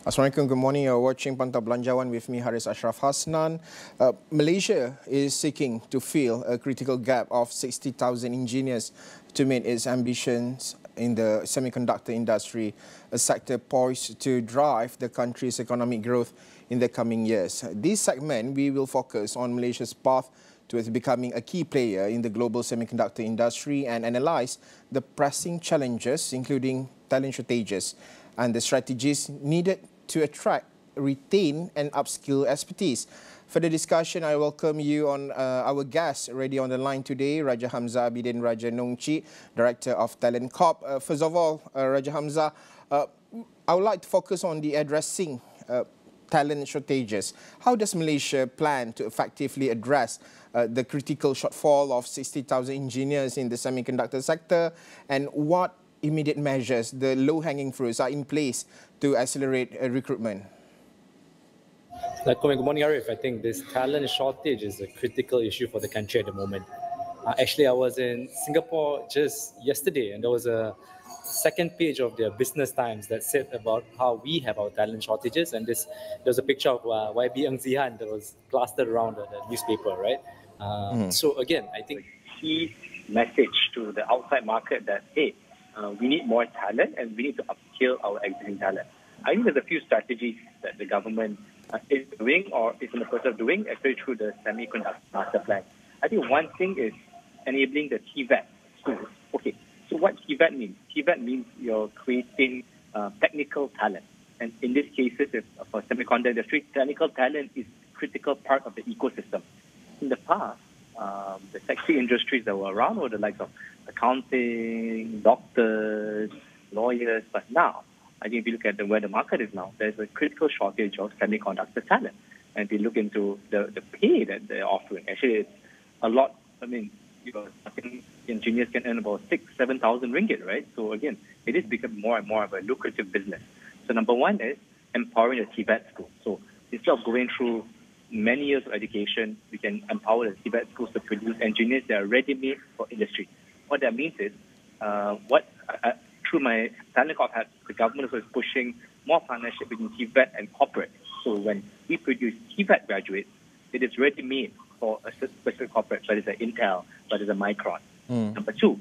Assalamualaikum, good morning. You're watching Pantau Belanjawan with me, Haris Ashraf Hasnan. Malaysia is seeking to fill a critical gap of 60,000 engineers to meet its ambitions in the semiconductor industry, a sector poised to drive the country's economic growth in the coming years. This segment, we will focus on Malaysia's path towards becoming a key player in the global semiconductor industry and analyse the pressing challenges, including talent shortages and the strategies needed to attract, retain and upskill expertise. For the discussion, I welcome you on our guests already on the line today, Raja Hamzah, Abidin, Raja Nong, Chik, Director of TalentCorp. First of all, Raja Hamzah, I would like to focus on the addressing talent shortages. How does Malaysia plan to effectively address the critical shortfall of 60,000 engineers in the semiconductor sector, and what immediate measures, the low-hanging fruits, are in place to accelerate recruitment? Good morning, Arif. I think this talent shortage is a critical issue for the country at the moment. Actually, I was in Singapore just yesterday, and there was a second page of their Business Times that said about how we have our talent shortages, and there's a picture of YB Ng Zihan that was plastered around the newspaper, right? So again, I think key message to the outside market that, hey, we need more talent and we need to upskill our existing talent. I think there's a few strategies that the government is doing or is in the process of doing, especially through the semiconductor master plan. I think one thing is enabling the TVET schools. Okay, so what TVET means? TVET means you're creating technical talent. And in this case, for semiconductor industry, technical talent is a critical part of the ecosystem. In the past, the sexy industries that were around were the likes of accounting, doctors, lawyers, but now, I think if you look at where the market is now, there's a critical shortage of semiconductor talent. And if you look into the pay that they're offering, actually it's a lot. I mean, I think engineers can earn about 6,000-7,000 ringgit, right? So again, it is becoming more and more of a lucrative business. So number one is empowering the TVET school. So instead of going through many years of education, we can empower the TVET schools to produce engineers that are ready-made for industry. What that means is, through my TalentCorp hat, the government is pushing more partnership between TVET and corporate. So when we produce TVET graduates, it is ready-made for a specific corporate, whether it's an Intel, whether it's a Micron. Number two,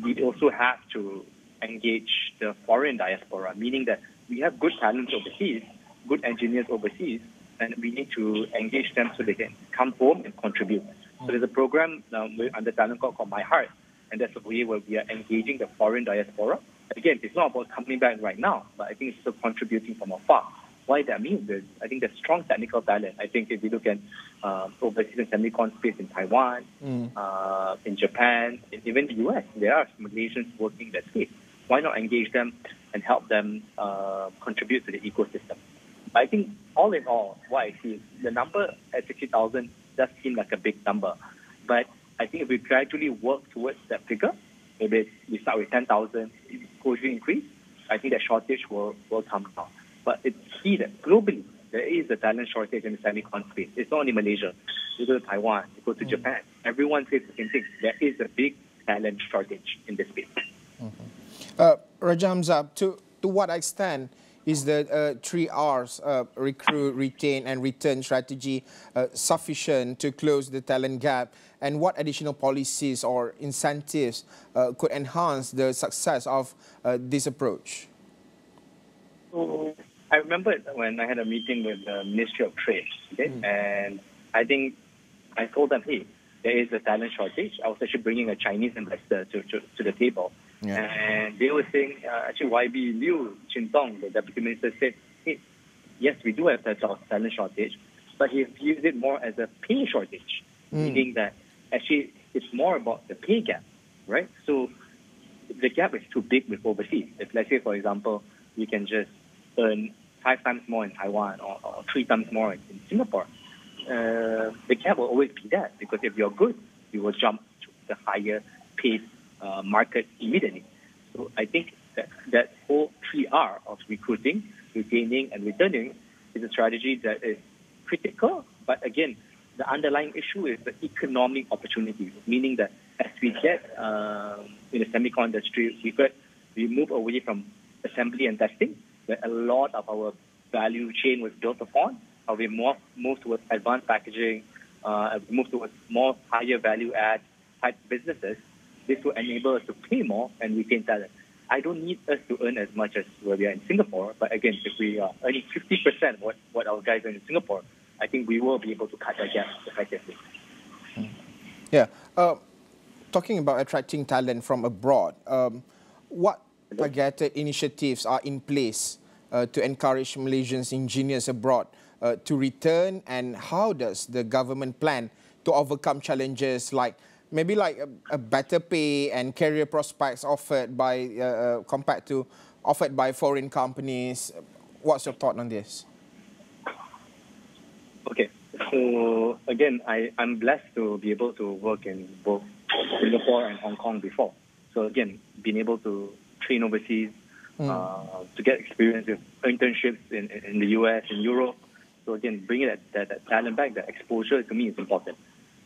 we also have to engage the foreign diaspora, meaning that we have good talents overseas, good engineers overseas, and we need to engage them so they can come home and contribute. So there's a program under TalentCorp called My Heart, and that's a way where we are engaging the foreign diaspora. Again, it's not about coming back right now, but I think it's still contributing from afar. Why that means is, I think there's strong technical talent. I think if you look at overseas in semicon space in Taiwan, in Japan, even the US, there are Malaysians working in that space. Why not engage them and help them contribute to the ecosystem? But I think all in all, what I see is the number at 60,000 does seem like a big number. But I think if we gradually work towards that figure, maybe we start with 10,000, gradually increase, I think that shortage will come down. But it's key that globally, there is a talent shortage in the semicon space. It's not only Malaysia. You go to Taiwan, you go to Japan, everyone says the same thing. There is a big talent shortage in this space. Raja Hamzah, to what extent is the 3Rs, recruit, retain and return strategy sufficient to close the talent gap? And what additional policies or incentives could enhance the success of this approach? So I remember when I had a meeting with the Ministry of Trade, okay? And I think I told them, hey, there is a talent shortage. I was actually bringing a Chinese investor to the table. Yeah. And they were saying, actually, YB Liu Chintong, the deputy minister, said, hey, yes, we do have that talent shortage, but he views it more as a pay shortage, meaning that actually it's more about the pay gap, right? So the gap is too big with overseas. If, let's say, for example, you can just earn 5 times more in Taiwan or 3 times more in Singapore, the gap will always be there, because if you're good, you will jump to the higher paid market immediately. So I think that whole 3R of recruiting, retaining, and returning is a strategy that is critical. But again, the underlying issue is the economic opportunity, meaning that as we get in the semiconductor industry, we move away from assembly and testing, where a lot of our value chain was built upon, how we move towards advanced packaging, move towards more higher value add type businesses. This will enable us to pay more and retain talent. I don't need us to earn as much as where we are in Singapore, but again, if we are earning 50% what our guys earn in Singapore, I think we will be able to cut that gap effectively. Yeah. Talking about attracting talent from abroad, what targeted initiatives are in place to encourage Malaysian engineers abroad to return, and how does the government plan to overcome challenges like maybe like a better pay and career prospects offered by compared to offered by foreign companies? What's your thought on this? Okay, so again, I'm blessed to be able to work in both Singapore and Hong Kong before. So again, being able to train overseas, to get experience with internships in the US, in Europe. So again, bringing that talent back, that exposure to me is important.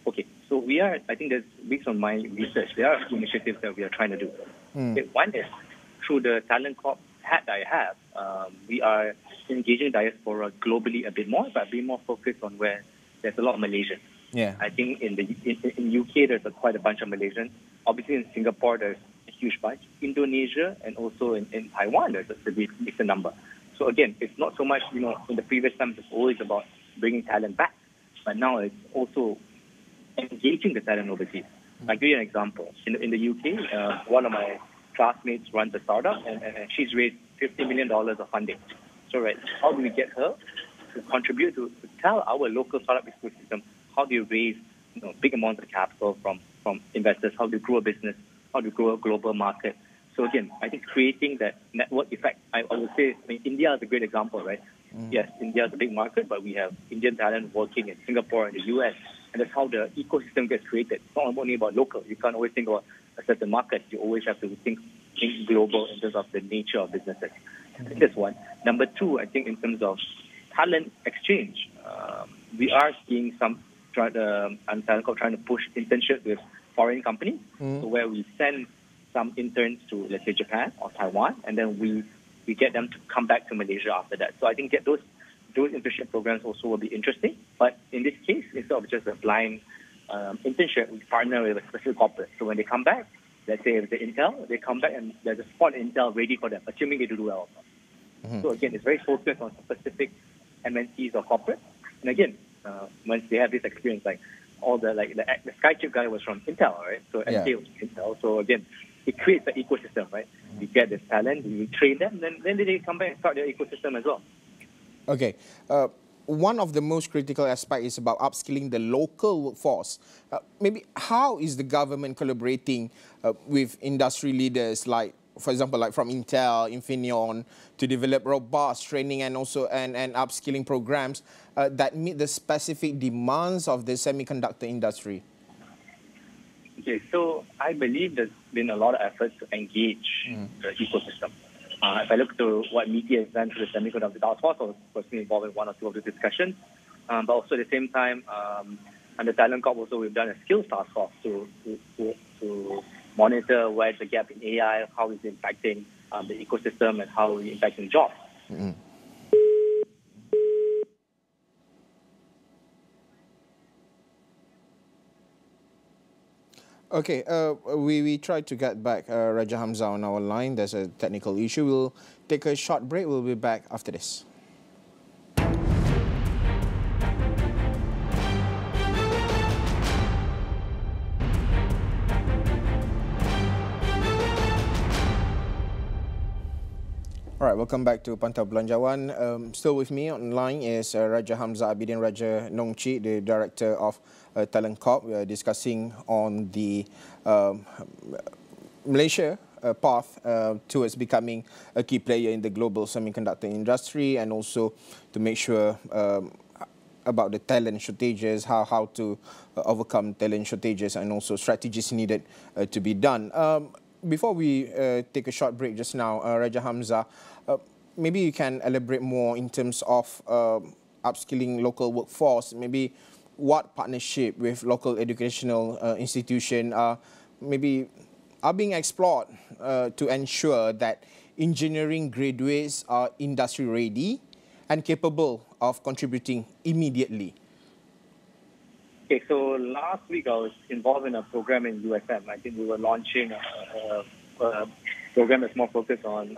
Okay, so we are, I think that's based on my research, there are initiatives that we are trying to do. Okay, one is through the TalentCorp hat I have, we are engaging diaspora globally a bit more, but being more focused on where there's a lot of Malaysians. Yeah. I think in UK there's quite a bunch of Malaysians. Obviously in Singapore there's a huge bunch. Indonesia and also in Taiwan there's a decent number. So again, it's not so much, in the previous times it's always about bringing talent back, but now it's also engaging the talent overseas. I'll give you an example. In the UK, one of my classmates runs a startup and she's raised $50 million of funding. So right, how do we get her to contribute to tell our local startup ecosystem how do you raise big amounts of capital from investors, how do you grow a business, how do you grow a global market. So again, I think creating that network effect, I would say, India is a great example, right? Yes, India is a big market, but we have Indian talent working in Singapore and the US, and that's how the ecosystem gets created. It's not only about local. You can't always think about a certain market. You always have to think global in terms of the nature of businesses. I think that's one. Number two, I think in terms of talent exchange, we are seeing some TalentCorp trying to push internships with foreign companies, so where we send some interns to, let's say, Japan or Taiwan, and then we get them to come back to Malaysia after that. So I think those internship programs also will be interesting. But in this case, instead of just a blind internship, we partner with a special corporate. So when they come back, let's say if it's Intel, they come back and there's a spot in Intel ready for them, assuming they do well. So again, it's very focused on specific MNCs or corporates. And again, once they have this experience, like all the SkyChip guy was from Intel, right? So MK was from Intel. So again, it creates an ecosystem, right? We get this talent, we train them, then they come back and start their ecosystem as well. Okay. One of the most critical aspects is about upskilling the local workforce. Maybe how is the government collaborating with industry leaders, like, for example, like from Intel, Infineon, to develop robust training and also and upskilling programs that meet the specific demands of the semiconductor industry? Okay, so I believe there's been a lot of effort to engage the ecosystem. If I look to what media has done to the semiconductor task force, I was personally involved in one or two of the discussions. But also at the same time, under TalentCorp also we've done a skills task force to monitor where's the gap in AI, how is it impacting the ecosystem, and how is it impacting jobs. Okay, we tried to get back Raja Hamzah on our line. There's a technical issue. We'll take a short break. We'll be back after this. All right, welcome back to Pantau Belanjawan. Still with me online is Raja Hamzah Abidin, Raja Nong, Chik, the Director of TalentCorp. We are discussing on the Malaysia path towards becoming a key player in the global semiconductor industry, and also to make sure about the talent shortages, how to overcome talent shortages, and also strategies needed to be done. Before we take a short break just now, Raja Hamzah, maybe you can elaborate more in terms of upskilling local workforce. Maybe what partnership with local educational institution maybe are being explored to ensure that engineering graduates are industry ready and capable of contributing immediately? Okay, so last week I was involved in a program in USM. I think we were launching a program that's more focused on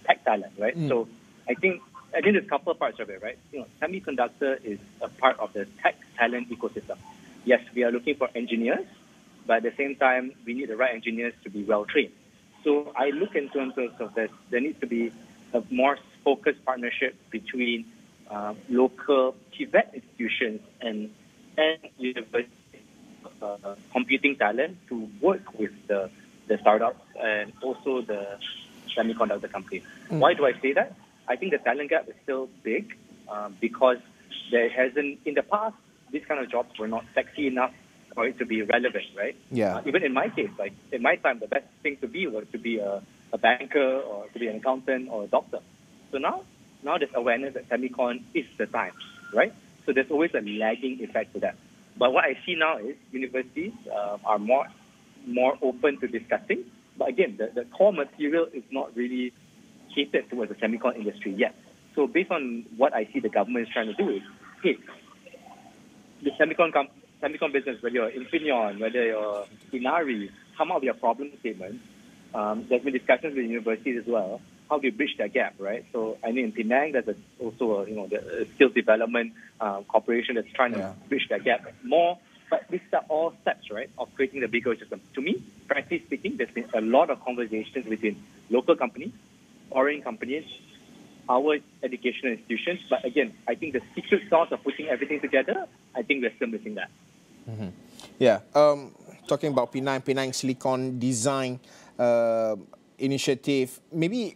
tech talent, right? So I think there's a couple of parts of it, right? Semiconductor is a part of the tech talent ecosystem. Yes, we are looking for engineers, but at the same time, we need the right engineers to be well trained. So I look in terms of this. There needs to be a more focused partnership between local TVET institutions and university computing talent to work with the startups and also the semiconductor companies. Why do I say that? I think the talent gap is still big because there hasn't, in the past, these kind of jobs were not sexy enough for it to be relevant, right? Yeah. Even in my case, like in my time, the best thing to be was to be a banker or to be an accountant or a doctor. So now there's awareness that semicon is the time, right? So there's always a lagging effect to that. But what I see now is universities are more open to discussing. But again, the core material is not really catered towards the semicon industry yet. So based on what I see the government is trying to do is, hey, the semicon business, whether you're Infineon, whether you're Inari, come out with your problem statement. There's been discussions with universities as well. How do you bridge that gap, right? So I mean, in Penang, there's also the skills development corporation that's trying to bridge that gap more. But these are all steps, right, of creating the bigger system. To me, frankly speaking, there's been a lot of conversations between local companies, foreign companies, our educational institutions. But again, I think the secret sauce of putting everything together, I think we're still missing that. Mm-hmm. Yeah. Talking about Penang Silicon Design Initiative, maybe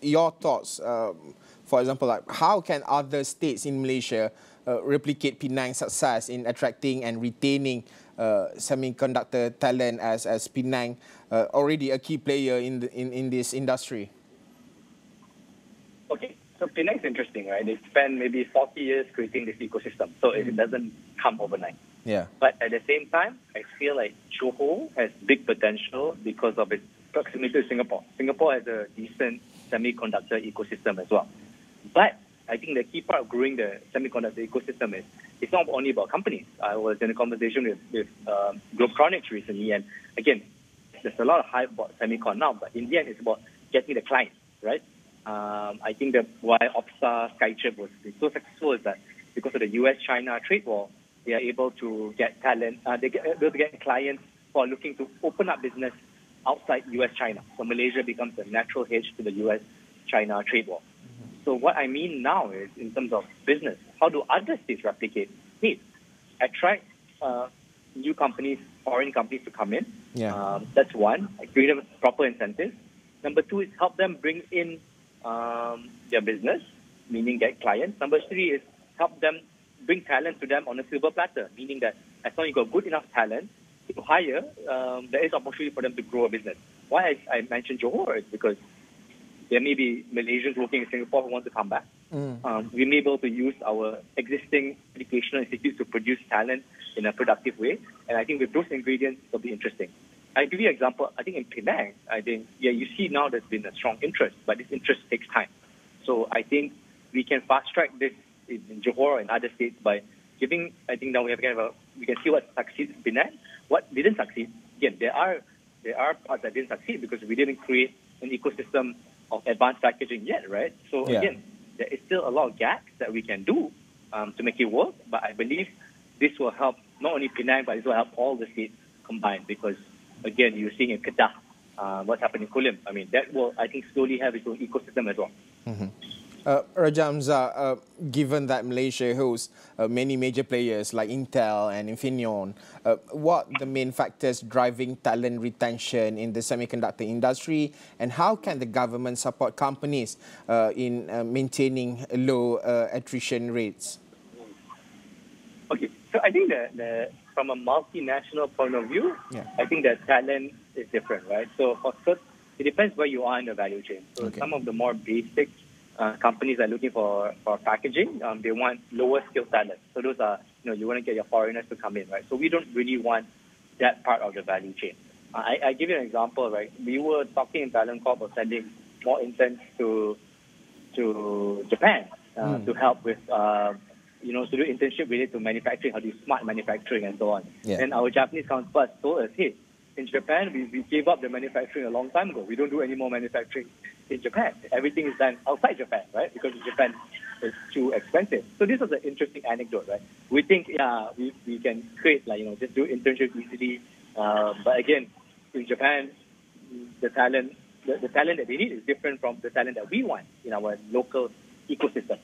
your thoughts, for example, like how can other states in Malaysia replicate Penang's success in attracting and retaining semiconductor talent as Penang already a key player in this industry? Okay, so Penang's interesting, right? They spent maybe 40 years creating this ecosystem, so it doesn't come overnight. Yeah. But at the same time, I feel like Johor has big potential because of its proximity to Singapore. Singapore has a decent semiconductor ecosystem as well. But I think the key part of growing the semiconductor ecosystem is it's not only about companies. I was in a conversation with Globetronics recently, and again, there's a lot of hype about semicon now, but in the end, it's about getting the clients, right? I think that why OPSA Skychip was so successful is that because of the US-China trade war, they are able to get talent, they are able to get clients who are looking to open up business outside US-China. So Malaysia becomes a natural hedge to the US-China trade war. So what I mean now is, in terms of business, how do other states replicate? Hey, attract new companies, foreign companies to come in. Yeah. That's one. Give them proper incentives. Number two is help them bring in their business, meaning get clients. Number three is help them bring talent to them on a silver platter, meaning that as long as you got good enough talent to hire, there is opportunity for them to grow a business. Why I mentioned Johor is because there may be Malaysians working in Singapore who want to come back. We may be able to use our existing educational institutes to produce talent in a productive way. And I think with those ingredients, it'll be interesting. I'll give you an example. I think in Penang, you see now there's been a strong interest, but this interest takes time. So I think we can fast track this in Johor and other states by giving, I think now we can see what succeeds in Penang, what didn't succeed. Again, there are parts that didn't succeed because we didn't create an ecosystem of advanced packaging yet, right? So again, there is still a lot of gaps that we can do to make it work, but I believe this will help not only Penang, but it will help all the states combined because, again, you're seeing in Kedah, what's happening in Kulim. I mean, that will, I think, slowly have its own ecosystem as well. Raja Hamzah, given that Malaysia hosts many major players like Intel and Infineon, what are the main factors driving talent retention in the semiconductor industry, and how can the government support companies in maintaining low attrition rates? Okay, so I think that from a multinational point of view, I think that talent is different, right? So it depends where you are in the value chain. So some of the more basic companies are looking for packaging. They want lower skill talent. So those are, you want to get your foreigners to come in, right? So we don't really want that part of the value chain. I give you an example, right? We were talking in TalentCorp of sending more interns to Japan. to help with, to do internship related to manufacturing, how to do smart manufacturing and so on. Yeah. And our Japanese counterparts told us, hey, in Japan, we gave up the manufacturing a long time ago. We don't do any more manufacturing in Japan. Everything is done outside Japan, right? Because in Japan, it's too expensive. So this was an interesting anecdote, right? We think, we can create, just do internships easily. But again, in Japan, the talent that they need is different from the talent that we want in our local ecosystem.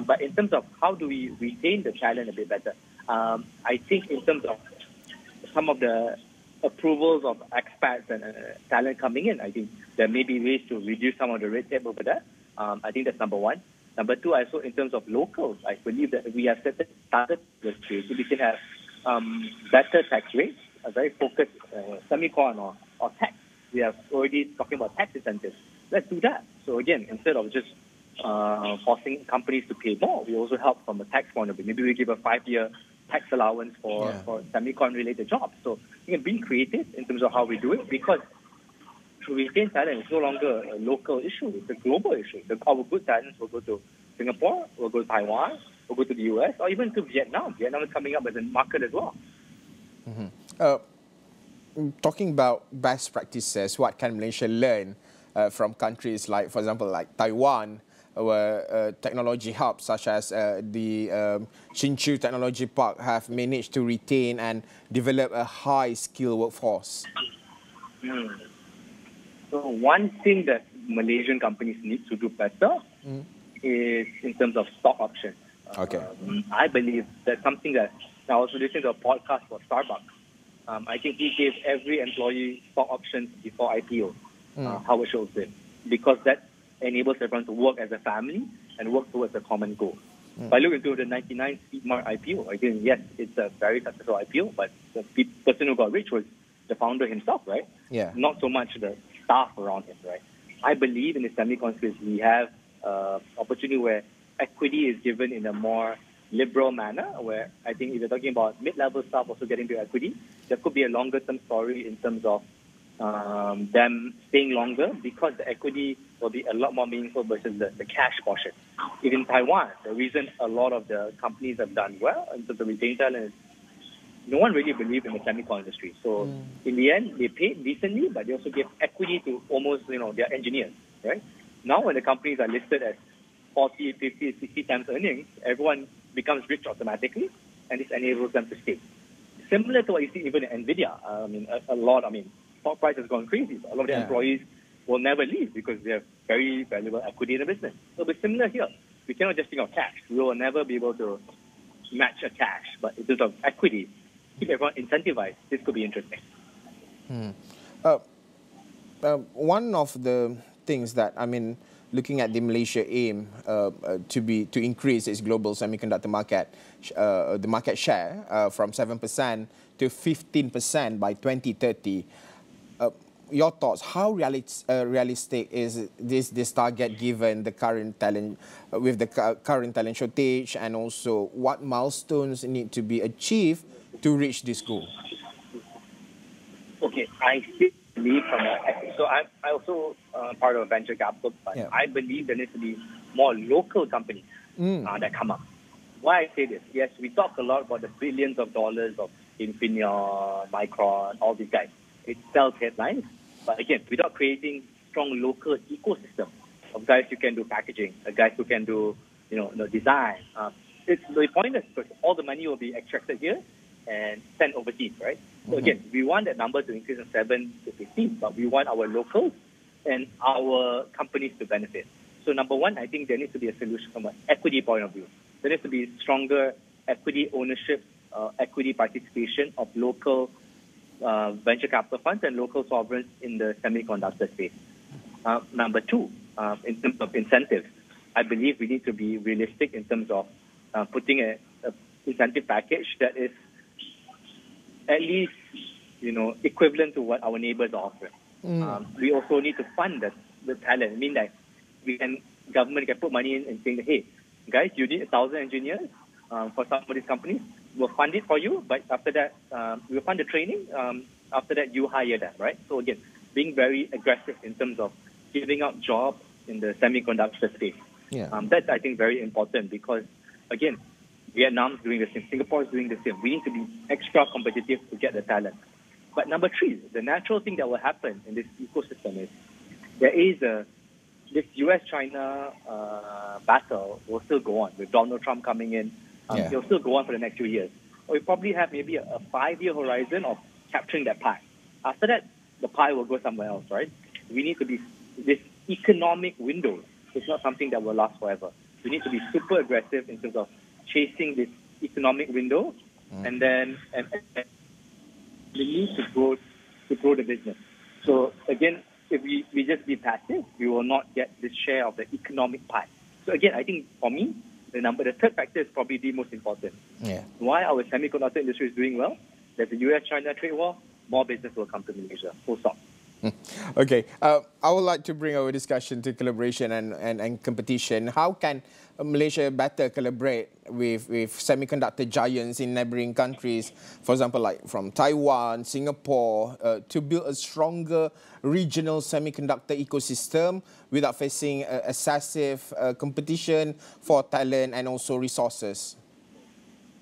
But in terms of how do we retain the talent a bit better, I think in terms of some of the approvals of expats and talent coming in, I think there may be ways to reduce some of the red tape over there. I think that's number one. Number two, also in terms of locals, I believe that we have set targets so we can have better tax rates, a very focused semicon or tax. We are already talking about tax incentives. Let's do that. So again, instead of just forcing companies to pay more, we also help from a tax point of view. Maybe we give a 5-year tax allowance for semicon-related jobs. So being creative in terms of how we do it, because to retain talent is no longer a local issue; it's a global issue. Our good talents will go to Singapore, will go to Taiwan, will go to the US, or even to Vietnam. Vietnam is coming up as a market as well. Talking about best practices, what can Malaysia learn from countries like, for example, like Taiwan, where technology hubs such as the Hsinchu Technology Park have managed to retain and develop a high-skilled workforce? So one thing that Malaysian companies need to do better is in terms of stock options. Okay. I believe that's something that I was listening to a podcast for Starbucks. I think he gave every employee stock options before IPO, Howard Schultz did, because that enables everyone to work as a family and work towards a common goal. If I look into the 99 Speedmark IPO, I think, yes, it's a very successful IPO, but the person who got rich was the founder himself, right? Yeah. Not so much the staff around him, right? I believe in the semicon space, we have opportunity where equity is given in a more liberal manner, where I think if you're talking about mid-level staff also getting to equity, there could be a longer-term story in terms of them staying longer, because the equity will be a lot more meaningful versus the cash portion. Even in Taiwan, the reason a lot of the companies have done well in terms of retaining talent is no one really believed in the semicon industry. So in the end, they paid decently, but they also gave equity to almost, their engineers, right? Now when the companies are listed at 40, 50, 60 times earnings, everyone becomes rich automatically, and this enables them to stay. Similar to what you see even in NVIDIA. Stock price has gone crazy. But a lot of the employees will never leave because they have very valuable equity in the business. So it's similar here. We cannot just think of cash. We will never be able to match a cash. But in terms of equity, keep everyone incentivized. This could be interesting. One of the things that, looking at the Malaysia aim to increase its global semiconductor market, the market share from 7% to 15% by 2030. Your thoughts? How realistic is this target given the current talent, with the current talent shortage, and also what milestones need to be achieved to reach this goal? Okay, I still believe I also part of a venture capital fund. I believe there needs to be more local companies that come up. Why I say this? Yes, we talk a lot about the billions of dollars of Infineon, Micron, all these guys. It sells headlines, but again, without creating strong local ecosystem of guys who can do packaging, guys who can do design. It's the point is because all the money will be extracted here and sent overseas, right? So again, we want that number to increase from 7 to 15, but we want our locals and our companies to benefit. So number one, I think there needs to be a solution from an equity point of view. There needs to be stronger equity ownership, equity participation of local venture capital funds and local sovereigns in the semiconductor space. Number two, in terms of incentives, I believe we need to be realistic in terms of putting a incentive package that is at least, equivalent to what our neighbors are offering. We also need to fund the talent. I mean, that government can put money in and saying, hey, guys, you need 1,000 engineers for some of these companies. We'll fund it for you, but after that, we'll fund the training. After that, you hire them, right? So again, being very aggressive in terms of giving out jobs in the semiconductor space. That's, I think, very important because, again, Vietnam's doing the same, Singapore is doing the same. We need to be extra competitive to get the talent. But number three, the natural thing that will happen in this ecosystem is there is this US-China battle will still go on with Donald Trump coming in. It'll still go on for the next few years. We probably have maybe a 5-year horizon of capturing that pie. After that, the pie will go somewhere else, right? We need to be, this economic window is not something that will last forever. We need to be super aggressive in terms of chasing this economic window and then we need to grow the business. So again, if we just be passive, we will not get this share of the economic pie. So again, I think for me, the third factor is probably the most important. Why our semiconductor industry is doing well? There's the US-China trade war, more business will come to Malaysia. Full stop. Okay, I would like to bring our discussion to collaboration and competition. How can Malaysia better collaborate with semiconductor giants in neighboring countries, for example, like from Taiwan, Singapore, to build a stronger regional semiconductor ecosystem without facing excessive competition for talent and also resources?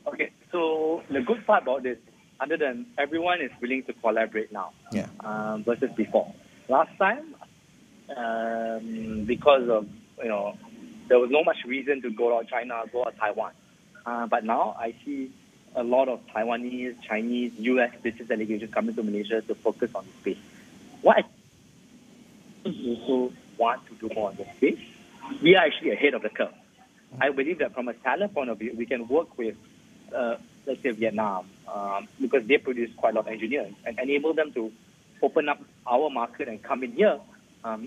Okay, so the good part about this, other than everyone is willing to collaborate now versus before. Last time, because of, there was no much reason to go out China, go out Taiwan. But now I see a lot of Taiwanese, Chinese, US business delegations coming to Malaysia to focus on this space. What I also want to do more on this space, we are actually ahead of the curve. I believe that from a talent point of view, we can work with let's say Vietnam, because they produce quite a lot of engineers, and enable them to open up our market and come in here.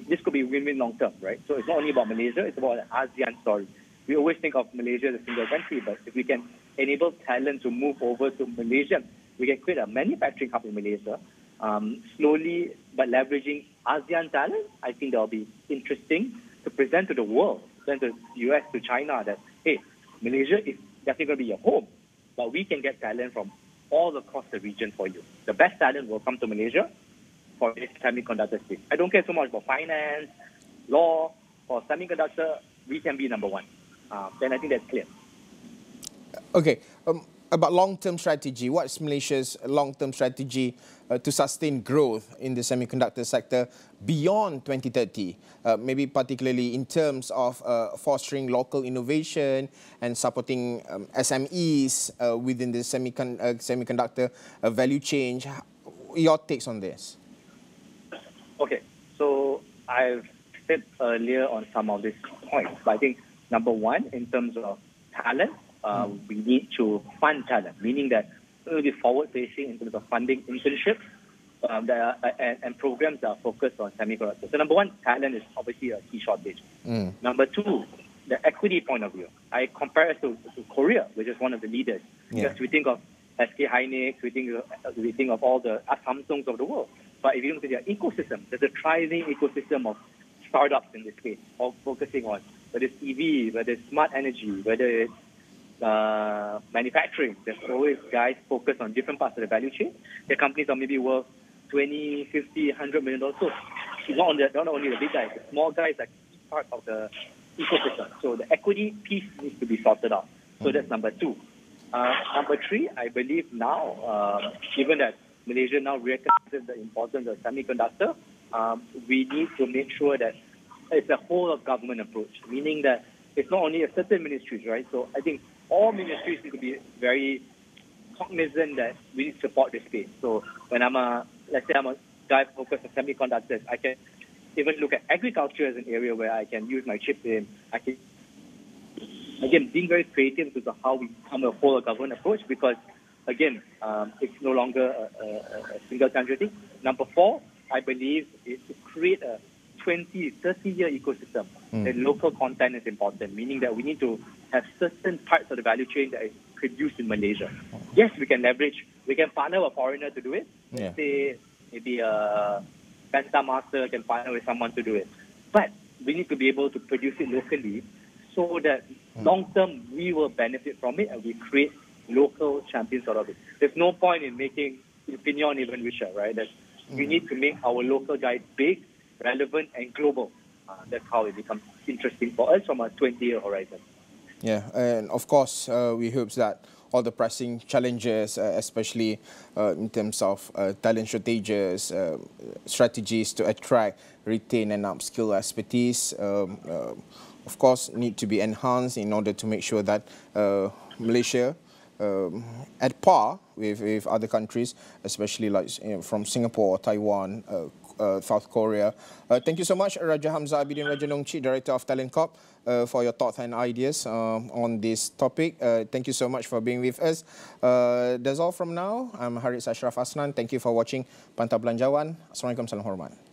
This could be win-win long-term, right? So it's not only about Malaysia, it's about an ASEAN story. We always think of Malaysia as a single country, but if we can enable talent to move over to Malaysia, we can create a manufacturing hub in Malaysia, slowly, but leveraging ASEAN talent. I think that will be interesting to present to the world, present to the US, to China, that, hey, Malaysia is definitely going to be your home, but we can get talent from all across the region for you. The best talent will come to Malaysia for this semiconductor space. I don't care so much about finance, law, or semiconductor. We can be number one. Then I think that's clear. Okay. About long-term strategy, what's Malaysia's long-term strategy to sustain growth in the semiconductor sector beyond 2030? Maybe particularly in terms of fostering local innovation and supporting SMEs within the semiconductor value chain. Your takes on this? Okay, so I've said earlier on some of these points, but I think number one, in terms of talent, we need to fund talent, meaning that we will be forward-facing in terms of funding internships and programs that are focused on semiconductors. So number one, talent is obviously a key shortage. Number two, the equity point of view. I compare us to Korea, which is one of the leaders. Because we think of SK Hynix, we think of all the Samsungs of the world. But if you look at their ecosystem, there's a thriving ecosystem of startups in this space, all focusing on whether it's EV, whether it's smart energy, whether it's manufacturing. There's always guys focused on different parts of the value chain. Their companies are maybe worth 20, 50, $100 million. So it's not only the big guys, the small guys are part of the ecosystem. So the equity piece needs to be sorted out. So that's number two. Number three, I believe now, given that Malaysia now recognizes the importance of semiconductor, we need to make sure that it's a whole of government approach, meaning that it's not only a certain ministries, right? So I think all ministries need to be very cognizant that we need to support this space. So when let's say I'm a guy focused on semiconductors, I can even look at agriculture as an area where I can use my chips in. I can, again, being very creative in terms of how we come a whole of government approach, because again, it's no longer a single country thing. Number four, I believe, is to create a 20, 30-year ecosystem. Then local content is important, meaning that we need to have certain parts of the value chain that is produced in Malaysia. Yes, we can leverage, we can partner with a foreigner to do it. Let's say maybe a Pantau Master can partner with someone to do it. But we need to be able to produce it locally so that long-term we will benefit from it and we create local champions out of it. There's no point in making Infineon even richer, right? We need to make our local guys big, relevant, and global. That's how it becomes interesting for us from a 20-year horizon. Yeah, and of course, we hope that all the pressing challenges, especially in terms of talent shortages, strategies to attract, retain and upskill expertise, of course, need to be enhanced in order to make sure that Malaysia, at par with other countries, especially like from Singapore, Taiwan, South Korea. Thank you so much, Raja Hamzah Abidin, Raja Nong, Chik, Director of TalentCorp, for your thoughts and ideas on this topic. Thank you so much for being with us. That's all from now. I'm Haris Ashraf Hasnan. Thank you for watching Pantau Belanjawan. Assalamualaikum, salam hormat.